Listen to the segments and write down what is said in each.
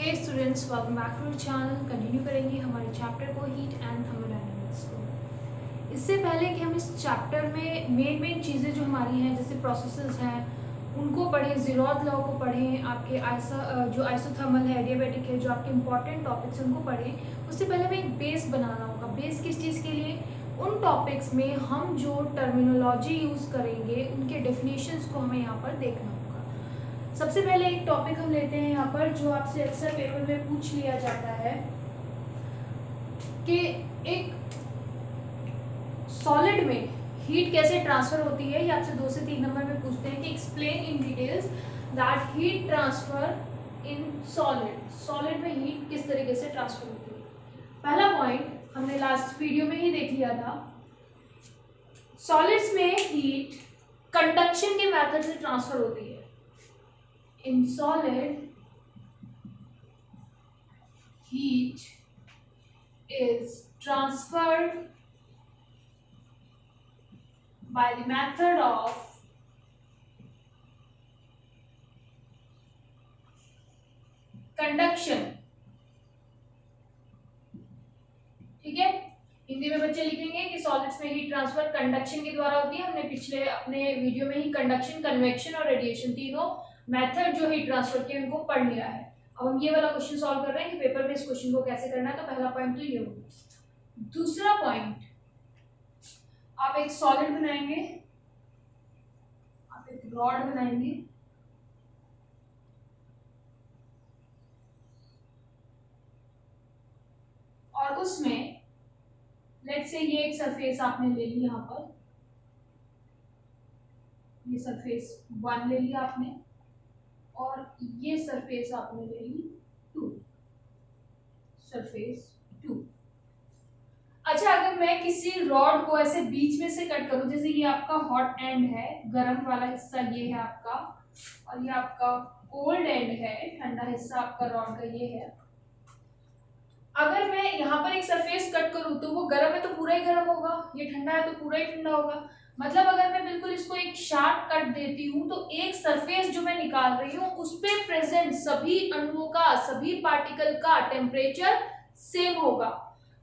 Hey students, welcome back to channel. Continue करेंगे हमारे chapter को, हीट एंड थर्मोडायनेमिक्स को। इससे पहले कि हम इस चैप्टर में मेन चीज़ें जो हमारी हैं, जैसे प्रोसेसेस हैं, उनको पढ़ें, ज़ीरोथ लॉ को पढ़ें, आपके जो आइसोथर्मल है, एडियाबैटिक है, जो आपके इंपॉर्टेंट टॉपिक्स हैं उनको पढ़ें। उससे पहले हमें एक बेस बनाना होगा। बेस किस चीज़ के लिए? उन टॉपिक्स में हम जो टर्मिनोलॉजी यूज़ करेंगे उनके डेफिनेशंस को हमें यहाँ पर देखना होगा। सबसे पहले एक टॉपिक हम लेते हैं यहाँ पर, जो आपसे अक्सर पेपर में पूछ लिया जाता है कि एक सॉलिड में हीट कैसे ट्रांसफर होती है। ये आपसे 2 से 3 नंबर में पूछते हैं कि explain in details that heat transfer in solid. Solid में हीट किस तरीके से ट्रांसफर होती है। पहला पॉइंट हमने लास्ट वीडियो में ही देख लिया था। सॉलिड्स में हीट कंडक्शन के मेथड से ट्रांसफर होती है। In solid, heat is transferred by the method of conduction। ठीक है, हिंदी में बच्चे लिखेंगे कि सॉलिड्स में हीट ट्रांसफर कंडक्शन के द्वारा होती है। हमने पिछले अपने वीडियो में ही कंडक्शन, कन्वेक्शन और रेडिएशन तीनों मेथड जो हीट ट्रांसफर के उनको पढ़ लिया है। अब हम ये वाला क्वेश्चन सॉल्व कर रहे हैं कि पेपर में इस क्वेश्चन को कैसे करना है। तो पहला पॉइंट तो ये होगा। दूसरा पॉइंट, आप एक सॉलिड बनाएंगे, आप एक रॉड बनाएंगे और उसमें लेट्स से ये एक सरफेस आपने ले ली, यहाँ पर ये सरफेस 1 ले लिया आपने और ये सरफेस आपने ले ली 2, सरफेस 2। अच्छा, अगर मैं किसी रॉड को ऐसे बीच में से कट करूं, जैसे ये आपका हॉट एंड है, गर्म वाला हिस्सा ये है आपका, और ये आपका कोल्ड एंड है, ठंडा हिस्सा आपका रॉड का ये है। अगर मैं यहाँ पर एक सरफेस कट करूं तो वो गर्म है तो पूरा ही गर्म होगा, ये ठंडा है तो पूरा ही ठंडा होगा। मतलब अगर मैं बिल्कुल इसको एक शार्प कट देती हूँ तो एक सरफेस जो मैं निकाल रही हूँ उस पे प्रेजेंट सभी अणुओं का, सभी पार्टिकल का टेम्परेचर सेम होगा।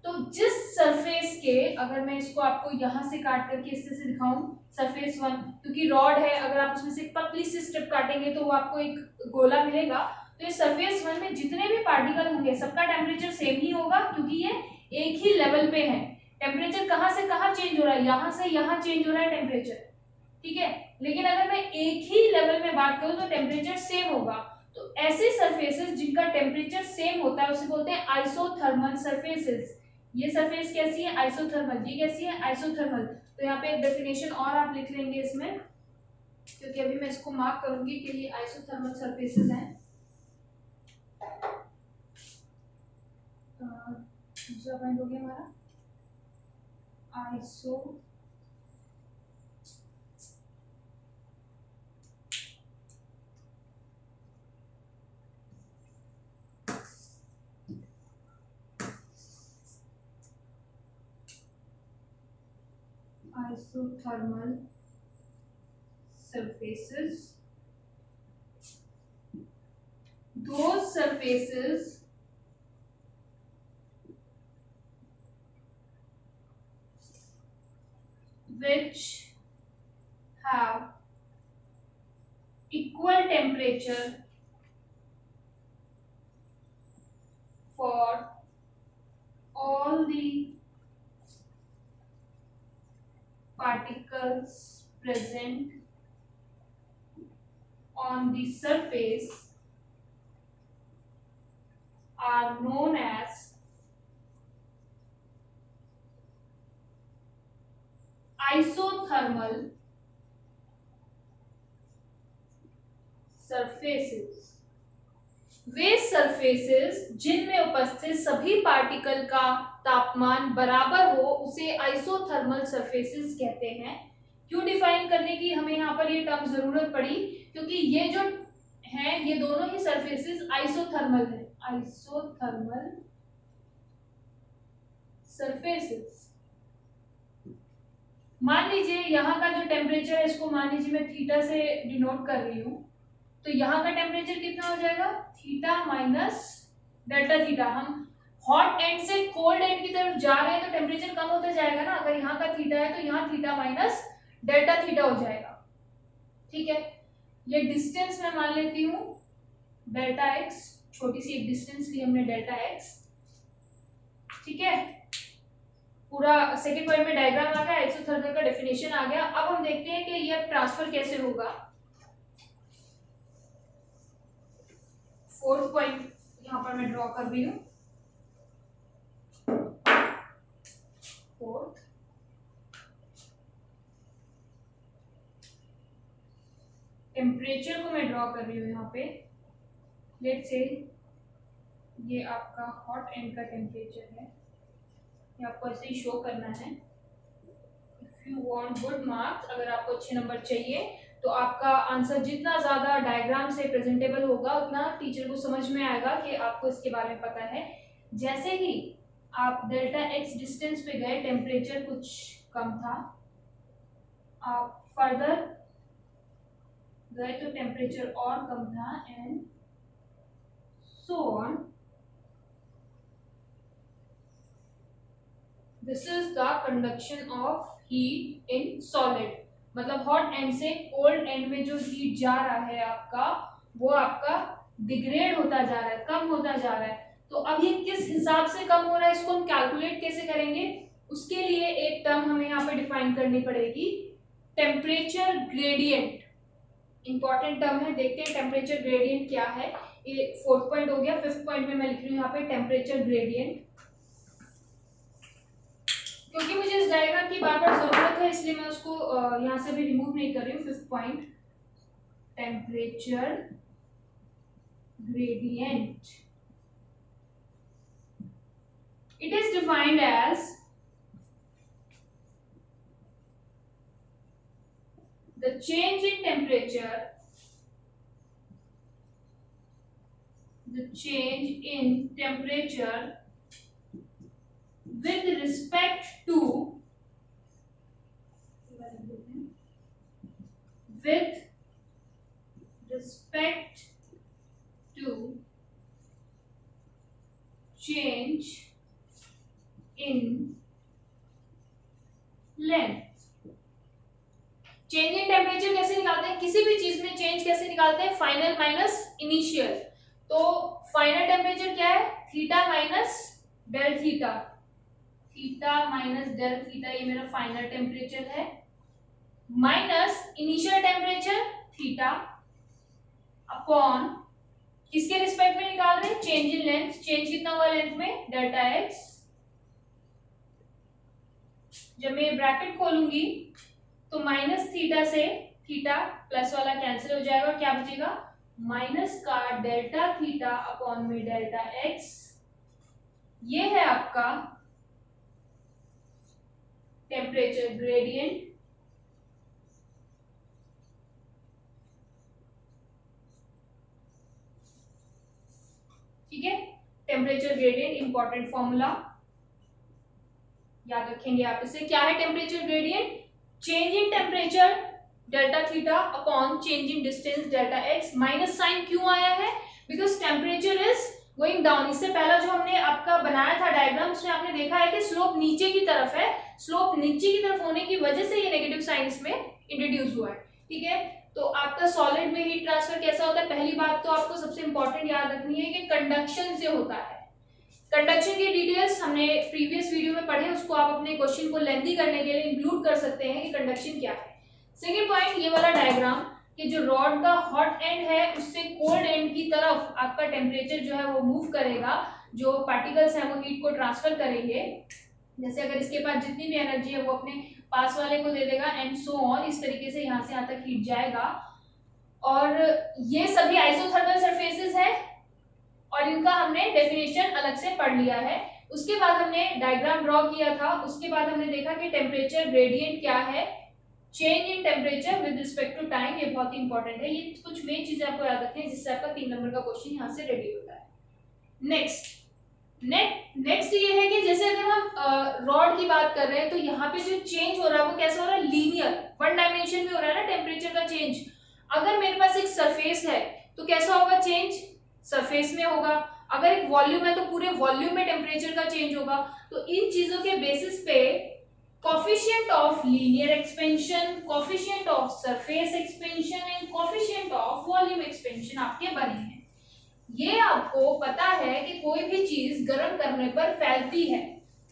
तो जिस सरफेस के, अगर मैं इसको आपको यहाँ से काट करके इस तरह से दिखाऊं, सरफेस 1, क्योंकि रॉड है, अगर आप उसमें से पतली सी स्ट्रिप काटेंगे तो वो आपको एक गोला मिलेगा। तो इस सरफेस 1 में जितने भी पार्टिकल होंगे सबका टेम्परेचर सेम ही होगा, क्योंकि ये एक ही लेवल पे है। टेम्परेचर कहाँ से कहाँ चेंज हो रहा है, यहाँ से यहाँ चेंज हो रहा है टेम्परेचर, ठीक है। लेकिन अगर मैं एक ही लेवल में बात करूँ तो टेम्परेचर सेम होगा। तो ऐसे सरफेसेस जिनका टेम्परेचर सेम होता है उसे बोलते हैं आइसोथर्मल सरफेसेस। ये सरफेस कैसी है? आइसोथर्मल। ये कैसी है? आइसोथर्मल। तो यहाँ पे एक डेफिनेशन और आप लिख लेंगे इसमें, क्योंकि अभी मैं इसको मार्क करूंगी कि ये आइसोथर्मल सरफेसेस हैं। दूसरा पॉइंट हो गया हमारा iso isothermal surfaces, those surfaces which have equal temperature for all the particles present on the surface are known as isothermal surfaces। Way surfaces जिनमें उपस्थित सभी पार्टिकल का तापमान बराबर हो उसे आइसोथर्मल सरफेसेस कहते हैं। क्यों डिफाइन करने की हमें यहाँ पर ये टर्म जरूरत पड़ी? क्योंकि ये जो है ये दोनों ही सरफेसेस आइसोथर्मल है, आइसोथर्मल सरफेसेस। मान लीजिए यहाँ का जो टेम्परेचर है इसको मान लीजिए मैं थीटा से डिनोट कर रही हूँ, तो यहाँ का टेम्परेचर कितना हो जाएगा? Theta minus delta theta. हम हॉट एंड से कोल्ड एंड की तरफ जा रहे हैं तो टेम्परेचर कम होता जाएगा ना, अगर यहाँ का थीटा है तो यहाँ थीटा माइनस डेल्टा थीटा हो जाएगा। ठीक है, ये डिस्टेंस मैं मान लेती हूँ डेल्टा एक्स, छोटी सी एक डिस्टेंस ली हमने डेल्टा एक्स। ठीक है, पूरा सेकंड पॉइंट में डायग्राम आ गया, आइसोथर्मल का डेफिनेशन आ गया। अब हम देखते हैं कि ये ट्रांसफर कैसे होगा। फोर्थ पॉइंट यहाँ पर मैं ड्रॉ कर रही हूँ। फोर्थ, टेम्परेचर को मैं ड्रॉ कर रही हूँ यहाँ पे। लेट्स से ये आपका हॉट एंड का टेम्परेचर है, ये आपको ऐसे ही शो करना है। If you want good marks, अगर आपको अच्छे नंबर चाहिए तो आपका आंसर जितना ज्यादा डायग्राम से प्रेजेंटेबल होगा उतना टीचर को समझ में आएगा कि आपको इसके बारे में पता है। जैसे ही आप डेल्टा एक्स डिस्टेंस पे गए, टेम्परेचर कुछ कम था, आप फर्दर गए तो टेम्परेचर और कम था, and so on. This is the conduction of heat in solid. मतलब हॉट एंड से कोल्ड एंड में जो हीट जा रहा है आपका, वो आपका डिग्रेड होता जा रहा है, कम होता जा रहा है। तो अब ये किस हिसाब से कम हो रहा है, इसको हम कैलकुलेट कैसे करेंगे, उसके लिए एक टर्म हमें यहाँ पे डिफाइन करनी पड़ेगी, टेम्परेचर ग्रेडियंट। इंपॉर्टेंट टर्म है, देखते हैं टेम्परेचर ग्रेडियंट क्या है। ये फोर्थ पॉइंट हो गया। फिफ्थ पॉइंट में मैं लिख रही हूँ यहाँ पे टेम्परेचर ग्रेडियंट, क्योंकि मुझे इस डायग्राम की बार बार जरूरत है इसलिए मैं उसको यहाँ से भी रिमूव नहीं कर रही हूँ। Fifth point, temperature gradient, it is defined as the change in temperature, the change in temperature with respect to change in length. Change in temperature कैसे निकालते हैं, किसी भी चीज में चेंज कैसे निकालते हैं, फाइनल माइनस इनिशियल। तो फाइनल टेम्परेचर क्या है, theta minus del theta, theta minus del theta, ये मेरा फाइनल टेम्परेचर है, minus initial temperature theta upon किसके रिस्पेक्ट में निकाल रहे हैं, चेंज इन लेंथ। चेंज कितना हुआ लेंथ में, डेल्टा एक्स। जब मैं ब्रैकेट खोलूंगी तो माइनस थीटा से थीटा प्लस वाला कैंसिल हो जाएगा और क्या बचेगा, माइनस का डेल्टा थीटा अपॉन में डेल्टा एक्स। ये है आपका टेम्परेचर ग्रेडियंट। ठीक है, टेम्परेचर ग्रेडियंट इंपॉर्टेंट फॉर्मूला याद रखेंगे आप इसे। क्या है temperature gradient, change in temperature delta theta upon change in distance delta x. Minus sign क्यों आया है, because temperature is going down. इससे पहला जो हमने आपका बनाया था डायग्राम, उसमें आपने देखा है कि स्लोप नीचे की तरफ है, स्लोप नीचे की तरफ होने की वजह से ये नेगेटिव साइन इसमें इंट्रोड्यूस हुआ है। ठीक है, तो आपका सॉलिड में हीट ट्रांसफर कैसा होता है, पहली बात तो आपको सबसे इंपॉर्टेंट याद रखनी है कि कंडक्शन से होता है। कंडक्शन की डिटेल्स हमने प्रीवियस वीडियो में पढ़े, उसको आप अपने क्वेश्चन को लेंथी करने के लिए इंक्लूड कर सकते हैं कि कंडक्शन क्या है। सेकेंड पॉइंट, ये वाला डायग्राम कि जो रॉड का हॉट एंड है उससे कोल्ड एंड की तरफ आपका टेम्परेचर जो है वो मूव करेगा, जो पार्टिकल्स हैं वो हीट को ट्रांसफर करेंगे। जैसे अगर इसके पास जितनी भी एनर्जी है वो अपने पास वाले को दे देगा एंड सो ऑन, इस तरीके से यहाँ से यहाँ तक हीट जाएगा। और ये सभी आइसोथर्मल सरफेसेस है और इनका हमने डेफिनेशन अलग से पढ़ लिया है। उसके बाद हमने डायग्राम ड्रॉ किया था, उसके बाद हमने देखा कि टेम्परेचर ग्रेडियंट क्या है, change in temperature with respect to time, ये बहुत ही इंपॉर्टेंट है। ये कुछ मेन चीजें आपको याद रखनी है जिससे आपका 3 नंबर का क्वेश्चन यहाँ से रेडी होता है। नेक्स्ट ये है कि जैसे अगर हम रॉड की बात कर रहे हैं तो यहाँ पे जो चेंज हो रहा है वो कैसा हो रहा है, लीनियर, वन डायमेंशन में हो रहा है ना टेम्परेचर का चेंज। अगर मेरे पास एक सरफेस है तो कैसा होगा चेंज, सरफेस में होगा, अगर एक वॉल्यूम है तो पूरे वॉल्यूम में टेम्परेचर का चेंज होगा। तो इन चीजों के बेसिस पे coefficient of linear expansion, coefficient of surface expansion and coefficient of volume expansion आपके बने हैं। ये आपको पता है कि कोई भी चीज गर्म करने पर फैलती है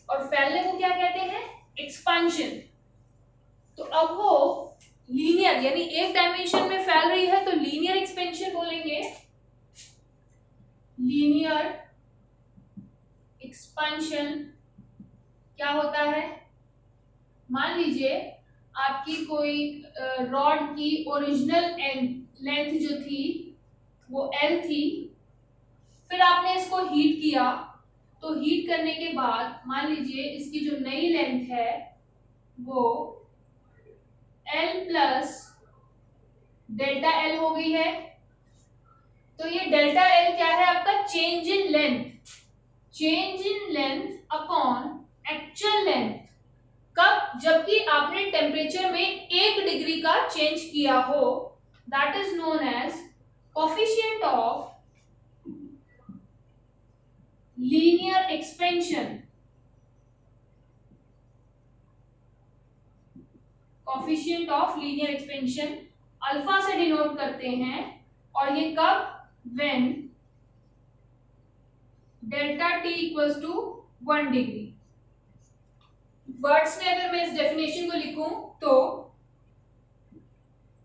और फैलने को क्या कहते हैं, एक्सपांशन। तो अब वो लीनियर यानी एक डायमेंशन में फैल रही है तो लीनियर एक्सपेंशन बोलेंगे, लीनियर एक्सपेंशन क्या होता है, मान लीजिए आपकी कोई रॉड की ओरिजिनल लेंथ जो थी वो L थी, फिर आपने इसको हीट किया, तो हीट करने के बाद मान लीजिए इसकी जो नई लेंथ है वो L प्लस डेल्टा L हो गई है। तो ये डेल्टा L क्या है, आपका change in length, change in length upon actual length. कब, जबकि आपने टेम्परेचर में 1 डिग्री का चेंज किया हो, that is known as coefficient of linear expansion, coefficient of linear expansion alpha से डिनोट करते हैं। और ये कब, when delta T equals to 1 degree. Words में अगर मैं इस डेफिनेशन को लिखूं तो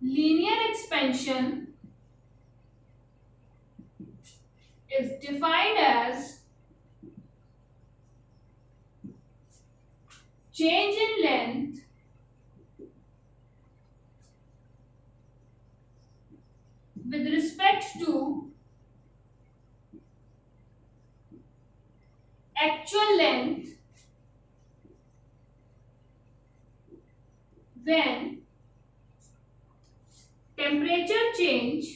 linear expansion is defined as change in length with respect to actual length when temperature change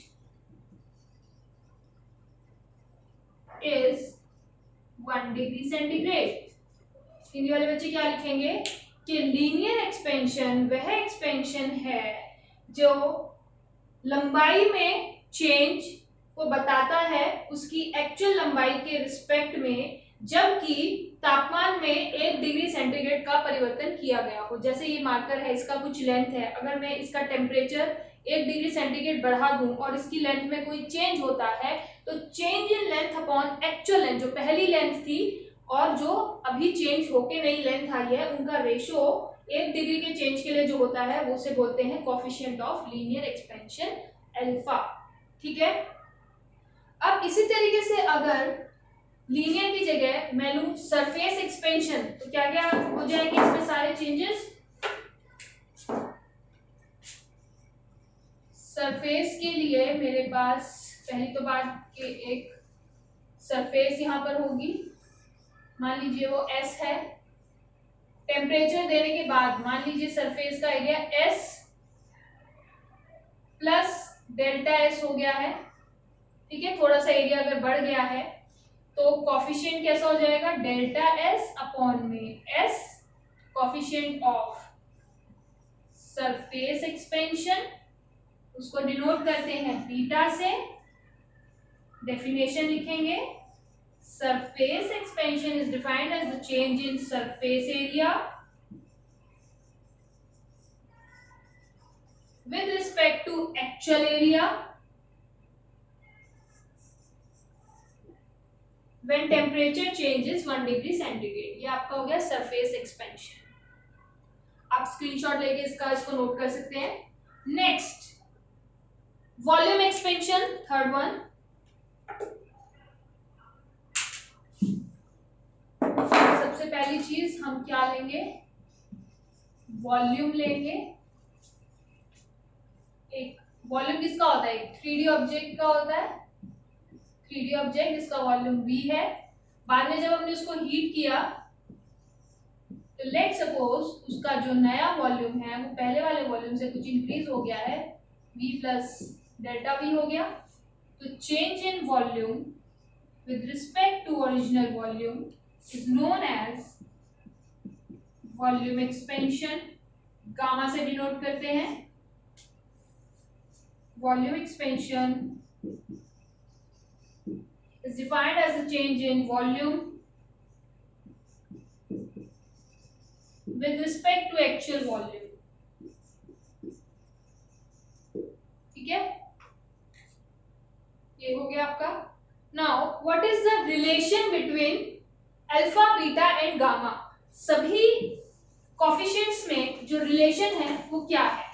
is 1 degree centigrade. Hindi वाले बच्चे क्या लिखेंगे कि लीनियर एक्सपेंशन वह एक्सपेंशन है जो लंबाई में चेंज को बताता है उसकी एक्चुअल लंबाई के रिस्पेक्ट में, जबकि तापमान में 1 डिग्री सेंटीग्रेड का परिवर्तन किया गया हो। जैसे ये मार्कर है, इसका कुछ लेंथ है, अगर मैं इसका टेम्परेचर 1 डिग्री सेंटीग्रेड बढ़ा दूं और इसकी लेंथ में कोई चेंज होता है, तो change in length upon actual length, जो पहली लेंथ थी और जो अभी चेंज होके नई लेंथ आई है, उनका रेशो 1 डिग्री के चेंज के लिए जो होता है वो उसे बोलते हैं coefficient of linear expansion alpha. ठीक है, अब इसी तरीके से अगर लीनियर की जगह मैं लूं सरफेस एक्सपेंशन, तो क्या क्या हो जाएंगे इसमें सारे चेंजेस। सरफेस के लिए मेरे पास पहली तो बात कि एक सरफेस यहां पर होगी, मान लीजिए वो S है। टेम्परेचर देने के बाद मान लीजिए सरफेस का area S plus delta S हो गया है। ठीक है, थोड़ा सा एरिया अगर बढ़ गया है तो कोफिशिएंट कैसा हो जाएगा, डेल्टा S अपॉन में S, coefficient of surface expansion, उसको डिनोट करते हैं बीटा से। डेफिनेशन लिखेंगे, surface expansion is defined as the change in surface area with respect to actual area when temperature changes 1 degree centigrade. ये आपका हो गया सरफेस एक्सपेंशन। आप स्क्रीनशॉट लेके इसको नोट कर सकते हैं। Next volume expansion, third one. सबसे पहली चीज हम क्या लेंगे, वॉल्यूम लेंगे। एक वॉल्यूम किसका होता है, एक 3D ऑब्जेक्ट का होता है, 3D ऑब्जेक्ट जिसका वॉल्यूम V है। बाद में जब हमने उसको हीट किया तो लेट सपोज उसका जो नया वॉल्यूम है वो पहले वाले वॉल्यूम से कुछ इंक्रीज हो गया है, V प्लस डेल्टा V हो गया। तो change in volume with respect to original volume is known as volume expansion, gamma से डिनोट करते हैं। Volume expansion is defined as a change in volume with respect to actual volume. ठीक है, ये हो गया आपका. Now what is the relation between alpha beta and gamma? सभी कोफिशिएंट्स में जो रिलेशन है वो क्या है,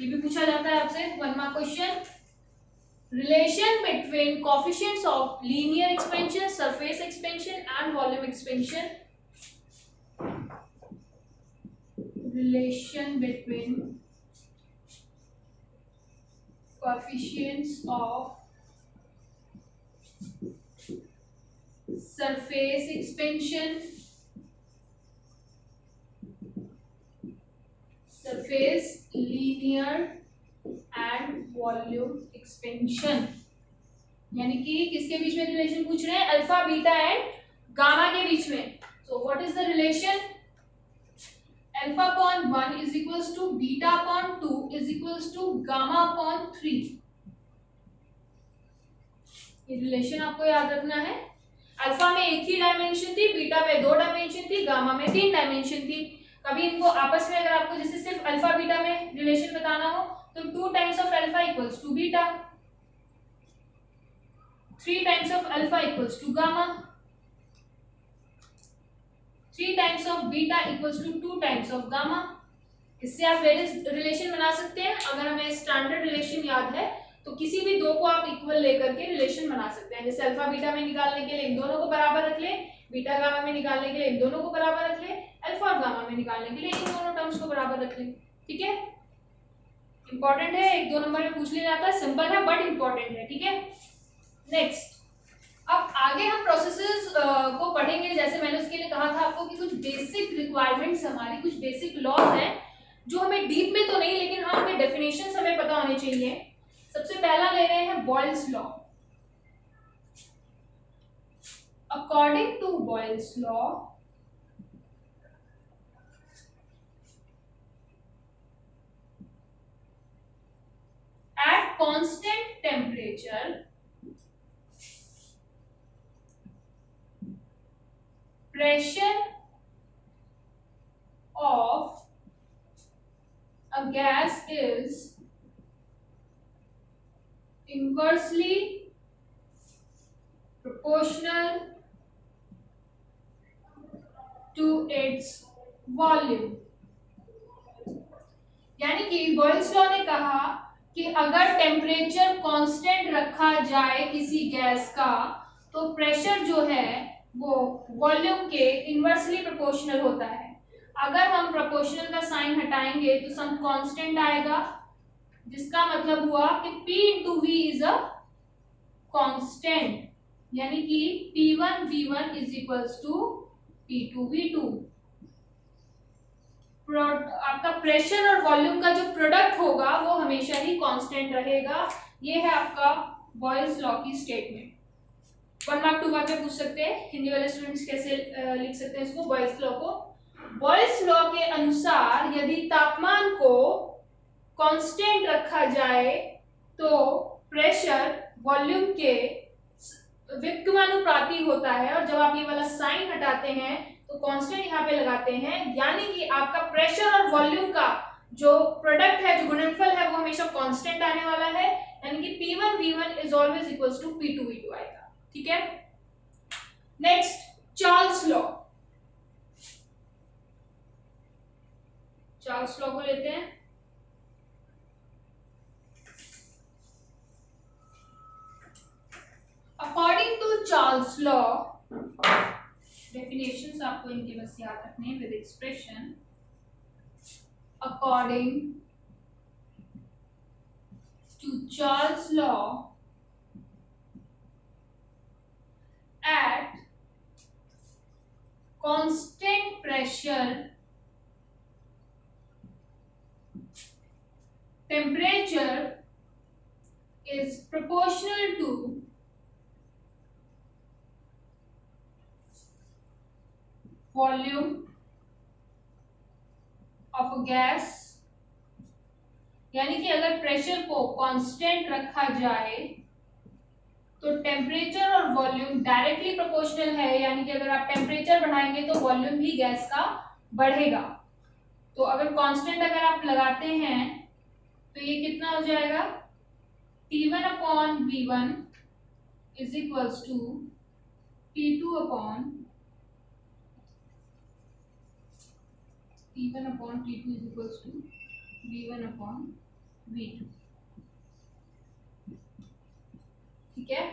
ये भी पूछा जाता है आपसे. 1 mark question. Relation between coefficients of linear expansion, surface expansion and volume expansion. Relation between coefficients of surface expansion, surface linear and volume expansion. यानी कि किसके बीच में रिलेशन पूछ रहे हैं? अल्फा बीटा एंड गामा के बीच में. So what is the relation? Alpha upon 1 is equals to beta upon 2 is equals to gamma upon 3. ये रिलेशन आपको याद रखना है. अल्फा में एक ही डायमेंशन थी, बीटा में 2 डायमेंशन थी, गामा में 3 डायमेंशन थी. कभी इनको आपस में अगर आपको जैसे सिर्फ अल्फा बीटा में रिलेशन बताना हो तो 2 times of alpha equals to beta, 3 times of alpha equals to gamma, 3 times of beta equals to 2 times of gamma. इससे आप वेरियस रिलेशन बना सकते हैं. अगर हमें स्टैंडर्ड रिलेशन याद है तो किसी भी दो को आप इक्वल लेकर के रिलेशन बना सकते हैं. जैसे अल्फा बीटा में निकालने के लिए इन दोनों को बराबर रख ले, बीटा गामा में निकालने के लिए इन दोनों को बराबर रख ले, अल्फा और गामा में निकालने के लिए इन दोनों टर्म्स को बराबर रख ले. ठीक है, इंपॉर्टेंट है, 1-2 नंबर में पूछ लिया जाता है. सिंपल है बट इंपॉर्टेंट है. ठीक है, नेक्स्ट. अब आगे हम प्रोसेसेस को पढ़ेंगे. जैसे मैंने उसके लिए कहा था आपको कि कुछ बेसिक रिक्वायरमेंट्स, हमारी कुछ बेसिक लॉज हैं जो हमें डीप में तो नहीं लेकिन हाँ हमें डेफिनेशंस हमें पता होने चाहिए. सबसे पहला ले रहे हैं Boyle's law. According to Boyle's law, at constant temperature pressure of a gas is inversely proportional to its volume. यानी कि बॉयल्स लॉ ने कहा कि अगर टेम्परेचर कांस्टेंट रखा जाए किसी गैस का तो प्रेशर जो है वो वॉल्यूम के इनवर्सली प्रोपोर्शनल होता है. अगर हम प्रोपोर्शनल का साइन हटाएंगे तो सम कांस्टेंट आएगा, जिसका मतलब हुआ कि P into V is a constant. यानी कि P1 V1 is equals to P2 V2. आपका प्रेशर और वॉल्यूम का जो प्रोडक्ट होगा वो हमेशा ही कांस्टेंट रहेगा. ये है आपका बॉयल्स लॉ की स्टेटमेंट. 1 मार्क 2 मार्क में पूछ सकते हैं. हिंदी वाले स्टूडेंट्स कैसे लिख सकते हैं इसको, बॉयल्स लॉ को? बॉयल्स लॉ के अनुसार यदि तापमान को कांस्टेंट रखा जाए तो प्रेशर वॉल्यूम के व्युत्क्रमानुपाती होता है. और जब आप ये वाला साइन हटाते हैं तो कांस्टेंट यहाँ पे लगाते हैं, यानी कि आपका प्रेशर और वॉल्यूम का जो प्रोडक्ट है, जो गुणनफल है, वो हमेशा कांस्टेंट आने वाला है. यानी कि P1 V1 is always equals to P2 V2 आएगा. ठीक है, next Charles law. Charles law को लेते हैं. According to Charles law, definitions आपको इनके बस याद रखने हैं with expression. According to Charles law, at constant pressure temperature is proportional to volume of a gas. यानी कि अगर प्रेशर को कांस्टेंट रखा जाए तो तो टेम्परेचर और वॉल्यूम डायरेक्टली प्रोपोर्शनल है, यानी कि अगर आप टेम्परेचर बढ़ाएंगे तो वॉल्यूम भी गैस का बढ़ेगा। तो अगर कांस्टेंट अगर आप लगाते हैं तो ये कितना हो जाएगा, T1 upon V1 is equals to T1 upon T2 is equals to V1 upon V2। ठीक है,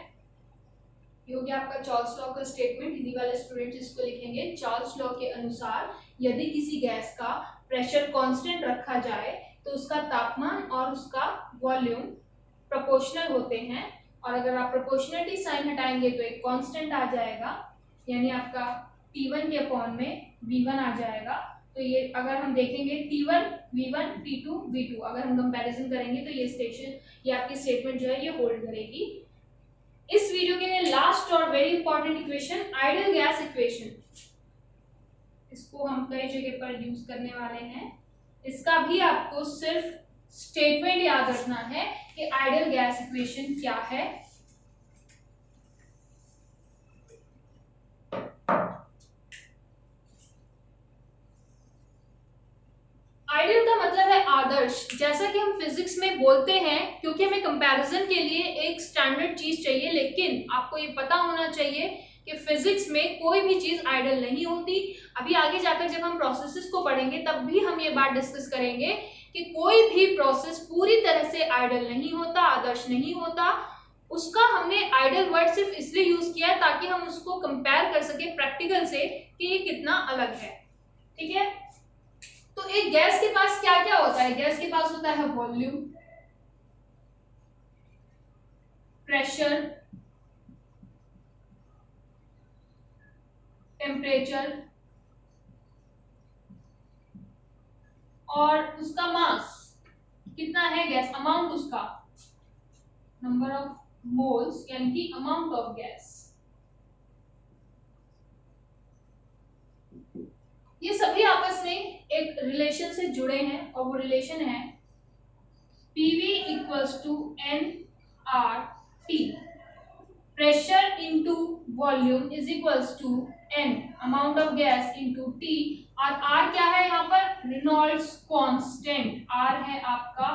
ये हो गया आपका चार्ल्स लॉ का स्टेटमेंट। हिंदी वाले स्टूडेंट्स इसको लिखेंगे, चार्ल्स लॉ के अनुसार यदि किसी गैस का प्रेशर कांस्टेंट रखा जाए तो उसका तापमान और उसका वॉल्यूम प्रोपोर्शनल होते हैं, और अगर आप प्रोपोर्शनलिटी साइन हटाएंगे तो एक कांस्टेंट आ जाएगा, यानी आपका T1 के अपॉन में V1 आ जाएगा। तो ये अगर हम देखेंगे T1 V1 T2 V2, अगर हम कंपैरिजन करेंगे तो ये आपकी स्टेटमेंट जो है ये होल्ड करेगी। इस वीडियो के लिए लास्ट और very important equation, ideal gas equation, इसको हम कई जगह पर यूज करने वाले हैं। इसका भी आपको सिर्फ स्टेटमेंट याद रखना है कि आइडियल गैस इक्वेशन क्या है। आइडियल का मतलब है आदर्श, जैसा कि हम फिजिक्स में बोलते हैं, क्योंकि हमें कंपैरिजन के लिए एक स्टैंडर्ड चीज चाहिए, लेकिन आपको ये पता होना चाहिए कि फिजिक्स में कोई भी चीज आइडियल नहीं होती। अभी आगे जाकर जब हम प्रोसेसेस को पढ़ेंगे तब भी हम ये बात डिस्कस करेंगे कि कोई भी प्रोसेस पूरी तरह से आइडियल नहीं होता, आदर्श नहीं होता। उसका हमने आइडियल वर्ड सिर्फ इसलिए यूज किया है ताकि हम उसको कंपेयर कर सके प्रैक्टिकल से कि ये कितना अलग है। ठीक है, तो एक गैस के पास क्या क्या होता है, गैस के पास होता है वॉल्यूम, प्रेशर, टेम्परेचर और उसका मास कितना है गैस, अमाउंट उसका, नंबर ऑफ मोल्स यानी कि अमाउंट ऑफ गैस। ये सभी आपस में एक रिलेशन से जुड़े हैं और वो रिलेशन है PV equals to nRT, pressure into volume is equals to N amount of gas into T, और R क्या है यहाँ पर, रेनॉल्ड्स कांस्टेंट। R है आपका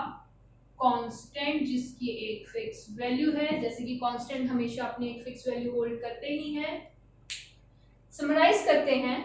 कांस्टेंट जिसकी एक फिक्स वैल्यू है, जैसे कि कांस्टेंट हमेशा अपनी एक फिक्स वैल्यू होल्ड करते ही हैं। समराइज करते हैं,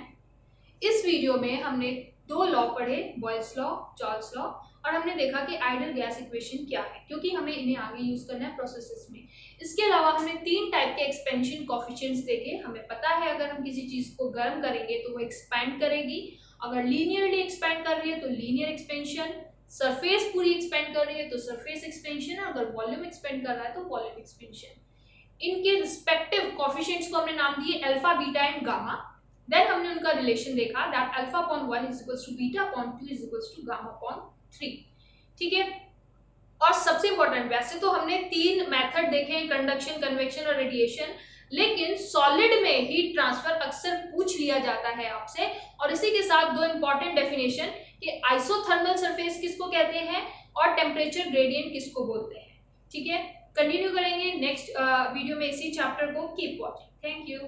इस वीडियो में हमने दो लॉ पढ़े, बॉयल्स लॉ, चार्ल्स लॉ, और हमने देखा कि आइडियल गैस इक्वेशन क्या है, क्योंकि हमें इन्हें आगे यूज करना है प्रोसेसेस में। इसके अलावा हमने तीन टाइप के एक्सपेंशन कोफिशिएंट्स देखे। हमें पता है अगर हम किसी चीज को गर्म करेंगे तो वो एक्सपैंड करेगी, अगर लीनियरली एक्सपैंड कर रही है तो लीनियर एक्सपेंशन, सरफेस पूरी एक्सपेंड कर रही है तो सरफेस एक्सपेंशन, अगर वॉल्यूम एक्सपेंड कर रहा है तो वॉल्यूम एक्सपेंशन। इनके रिस्पेक्टिव कोफिशिएंट्स को हमने नाम दिए alpha, beta and gamma. Then हमने उनका रिलेशन देखा, that alpha upon 1 is equals to beta upon 2 is equals to gamma upon 3। ठीक है, और सबसे इंपॉर्टेंट, वैसे तो हमने तीन मेथड देखे, कंडक्शन, कन्वेक्शन और रेडिएशन, लेकिन सॉलिड में हीट ट्रांसफर अक्सर पूछ लिया जाता है आपसे, और इसी के साथ दो इंपॉर्टेंट डेफिनेशन कि आइसोथर्मल सरफेस किसको कहते हैं और टेम्परेचर ग्रेडियंट किसको बोलते हैं। ठीक है, कंटिन्यू करेंगे नेक्स्ट वीडियो में इसी चैप्टर को। Keep watching, thank you.